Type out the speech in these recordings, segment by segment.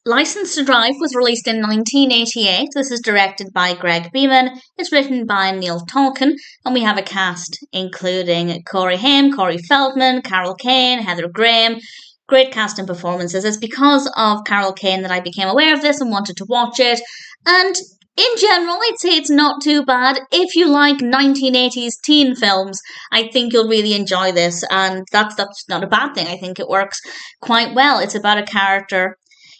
License to Drive was released in 1988. This is directed by Greg Beeman. It's written by Neil Tolkin, and we have a cast including Haim, Feldman, Kane, Heather Graham. Great cast and performances. It's because of Kane that I became aware of this and wanted to watch it. And in general, I'd say it's not too bad. If you like 1980s teen films, I think you'll really enjoy this, and that's not a bad thing. I think it works quite well. It's about a character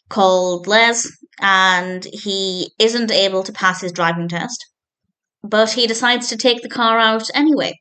called Les, and he isn't able to pass his driving test, but he decides to take the car out anyway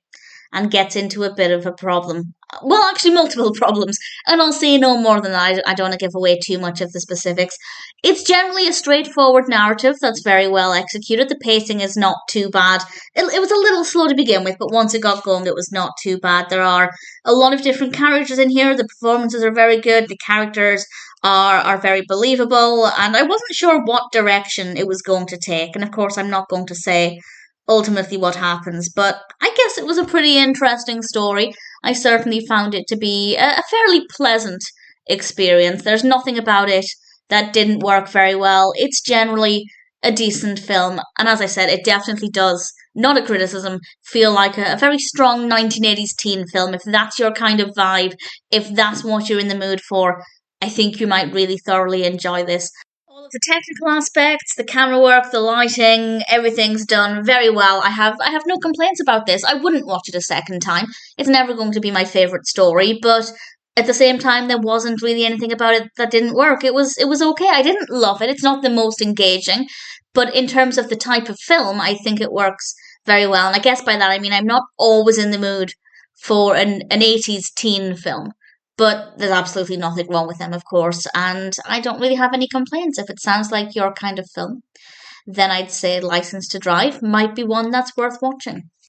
and gets into a bit of a problem. Well, actually, multiple problems, and I'll say no more than that. I don't want to give away too much of the specifics. It's generally a straightforward narrative that's very well executed. The pacing is not too bad. It was a little slow to begin with, but once it got going, it was not too bad. There are a lot of different characters in here. The performances are very good. The characters are very believable, and I wasn't sure what direction it was going to take. And of course, I'm not going to say ultimately what happens, but I guess it was a pretty interesting story. I certainly found it to be a fairly pleasant experience. There's nothing about it that didn't work very well. It's generally a decent film, and as I said, it definitely does, not a criticism, feel like a very strong 1980s teen film. If that's your kind of vibe, if that's what you're in the mood for, I think you might really thoroughly enjoy this. All of the technical aspects, the camera work, the lighting, everything's done very well. I have no complaints about this. I wouldn't watch it a second time. It's never going to be my favourite story, but at the same time there wasn't really anything about it that didn't work. It was okay. I didn't love it. It's not the most engaging, but in terms of the type of film, I think it works very well. And I guess by that I mean I'm not always in the mood for an 80s teen film. But there's absolutely nothing wrong with them, of course, and I don't really have any complaints. If it sounds like your kind of film, then I'd say License to Drive might be one that's worth watching.